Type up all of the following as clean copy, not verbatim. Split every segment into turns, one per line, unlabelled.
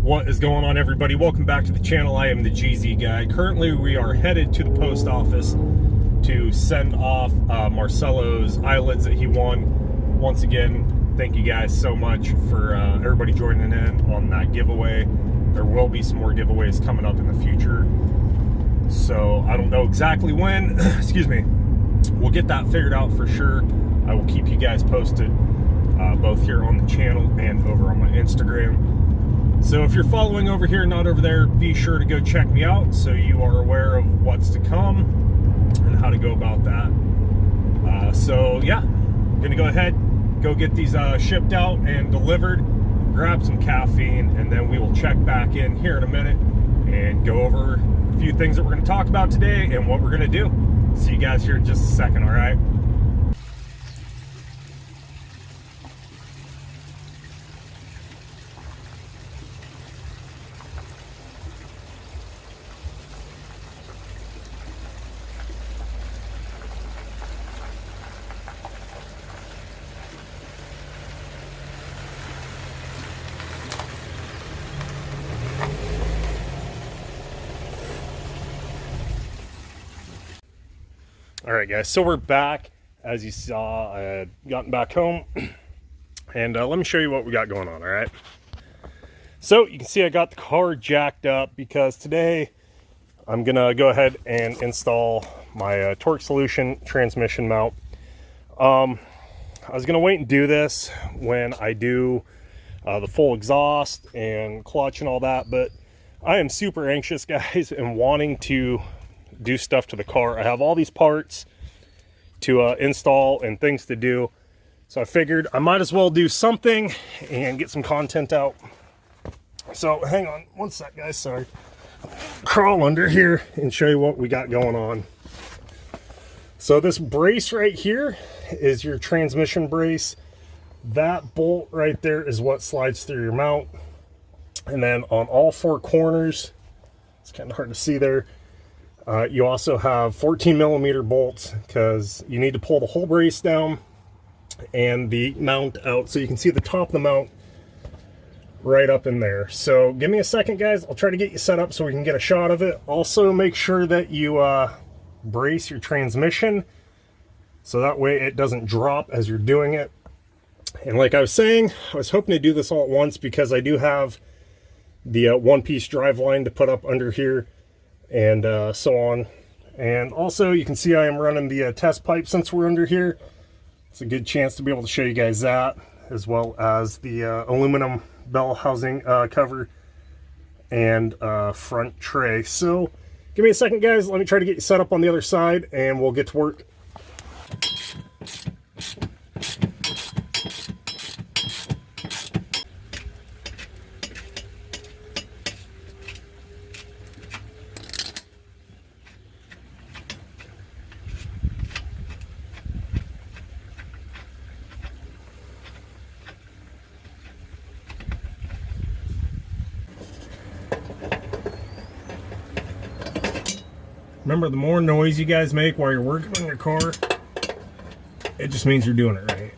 What is going on, everybody? Welcome back to the channel. I am the GZ guy. Currently we are headed to the post office to send off Marcelo's eyelids that he won. Once again, thank you guys so much for everybody joining in on that giveaway. There will be some more giveaways coming up in the future, so I don't know exactly when. Excuse me. We'll get that figured out for sure. I will keep you guys posted both here on the channel and over on my Instagram. So if you're following over here, not over there, be sure to go check me out so you are aware of what's to come and how to go about that. So yeah, I'm gonna go ahead, go get these shipped out and delivered, grab some caffeine, and then we will check back in here in a minute and go over a few things that we're gonna talk about today and what we're gonna do. See you guys here in just a second, all right? All right, guys, so we're back. As you saw, I had gotten back home, and let me show you what we got going on, all right? So you can see I got the car jacked up because today I'm gonna go ahead and install my torque solution transmission mount. I was gonna wait and do this when I do the full exhaust and clutch and all that, but I am super anxious, guys, and wanting to do stuff to the car. I have all these parts to install and things to do, so I figured I might as well do something and get some content out. So hang on one sec, guys, sorry. Crawl under here and show you what we got going on. So this brace right here is your transmission brace. That bolt right there is what slides through your mount, and then on all four corners, it's kind of hard to see there, you also have 14mm bolts because you need to pull the whole brace down and the mount out so you can see the top of the mount right up in there. So give me a second, guys. I'll try to get you set up so we can get a shot of it. Also, make sure that you brace your transmission so that way it doesn't drop as you're doing it. And like I was saying, I was hoping to do this all at once because I do have the one-piece drive line to put up under here and so on. And also you can see I am running the test pipe since we're under here. It's a good chance to be able to show you guys that, as well as the aluminum bell housing cover and front tray. So give me a second, guys. Let me try to get you set up on the other side and we'll get to work. Remember, the more noise you guys make while you're working on your car, it just means you're doing it right.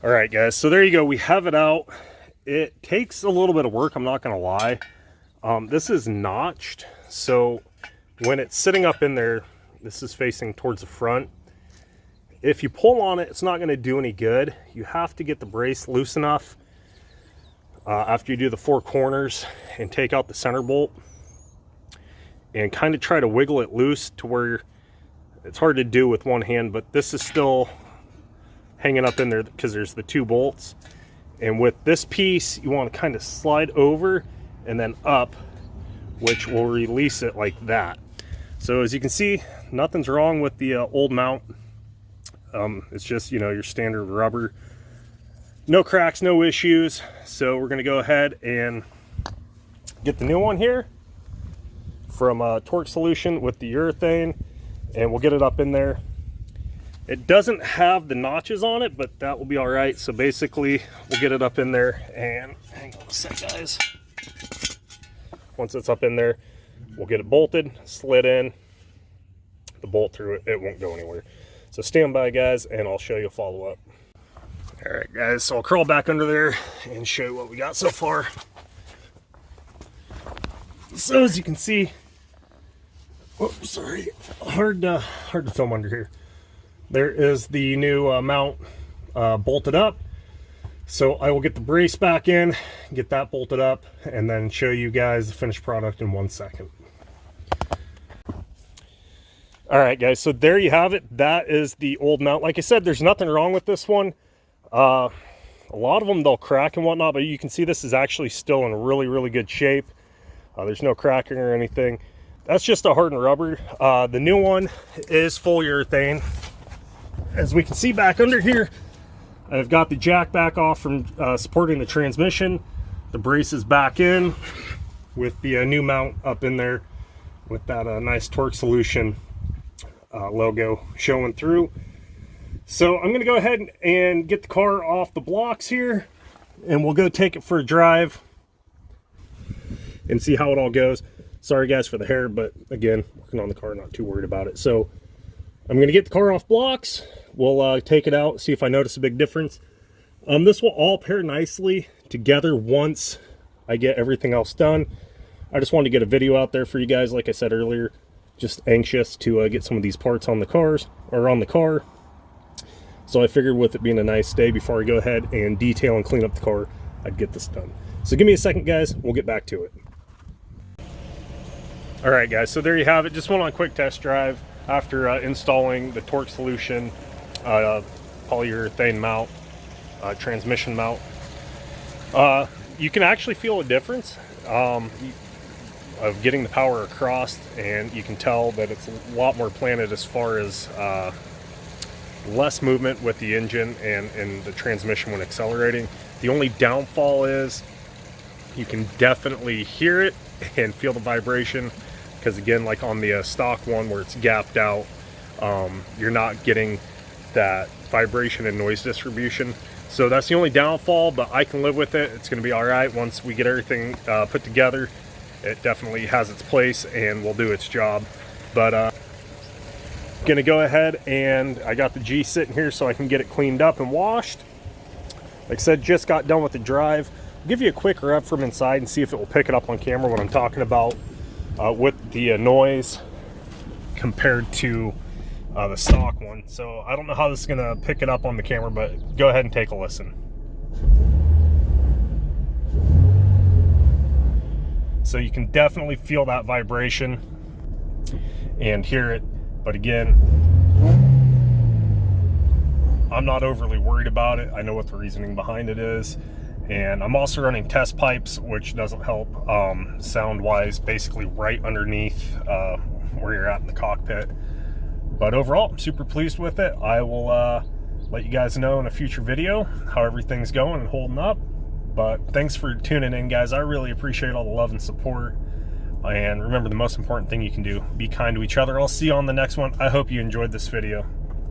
All right, guys, so there you go. We have it out. It takes a little bit of work, I'm not gonna lie. This is notched, so when it's sitting up in there, this is facing towards the front. If you pull on it, it's not gonna do any good. You have to get the brace loose enough after you do the four corners and take out the center bolt and kind of try to wiggle it loose to where it's hard to do with one hand, but this is still hanging up in there because there's the two bolts. And with this piece, you want to kind of slide over and then up, which will release it like that. So as you can see, nothing's wrong with the old mount. It's just, you know, your standard rubber. No cracks, no issues. So we're going to go ahead and get the new one here, from torque solution with the urethane, and we'll get it up in there. It doesn't have the notches on it, but that will be all right. So basically, we'll get it up in there, and hang on a sec, guys. Once it's up in there, we'll get it bolted, slid in, the bolt through it. It won't go anywhere. So stand by, guys, and I'll show you a follow-up. All right, guys, so I'll crawl back under there and show you what we got so far. So as you can see, oh, sorry, hard to film under here. There is the new mount bolted up. So I will get the brace back in, get that bolted up, and then show you guys the finished product in 1 second. All right, guys, so there you have it. That is the old mount. Like I said, there's nothing wrong with this one. A lot of them, they'll crack and whatnot, but you can see this is actually still in really, really good shape. There's no cracking or anything. That's just a hardened rubber. The new one is full urethane. As we can see back under here, I've got the jack back off from supporting the transmission. The brace is back in with the new mount up in there with that nice torque solution logo showing through. So I'm going to go ahead and get the car off the blocks here, and we'll go take it for a drive and see how it all goes. Sorry guys for the hair, but again, working on the car, not too worried about it. So I'm going to get the car off blocks. We'll take it out, see if I notice a big difference. This will all pair nicely together once I get everything else done. I just wanted to get a video out there for you guys. Like I said earlier, just anxious to get some of these parts on the cars, or on the car. So I figured with it being a nice day, before I go ahead and detail and clean up the car, I'd get this done. So give me a second, guys. We'll get back to it. All right, guys, so there you have it. Just went on a quick test drive after installing the torque solution polyurethane mount, transmission mount. You can actually feel a difference of getting the power across, and you can tell that it's a lot more planted as far as less movement with the engine and the transmission when accelerating. The only downfall is you can definitely hear it and feel the vibration, because again, like on the stock one where it's gapped out, you're not getting that vibration and noise distribution. So that's the only downfall, but I can live with it. It's going to be all right once we get everything put together. It definitely has its place and will do its job. But gonna go ahead, and I got the G sitting here so I can get it cleaned up and washed. Like I said, just got done with the drive. I'll give you a quick rev from inside and see if it will pick it up on camera what I'm talking about with the noise compared to the stock one. So I don't know how this is gonna pick it up on the camera, but go ahead and take a listen. So you can definitely feel that vibration and hear it. But again, I'm not overly worried about it. I know what the reasoning behind it is. And I'm also running test pipes, which doesn't help sound-wise, basically right underneath where you're at in the cockpit. But overall, I'm super pleased with it. I will let you guys know in a future video how everything's going and holding up. But thanks for tuning in, guys. I really appreciate all the love and support. And remember, the most important thing you can do, be kind to each other. I'll see you on the next one. I hope you enjoyed this video.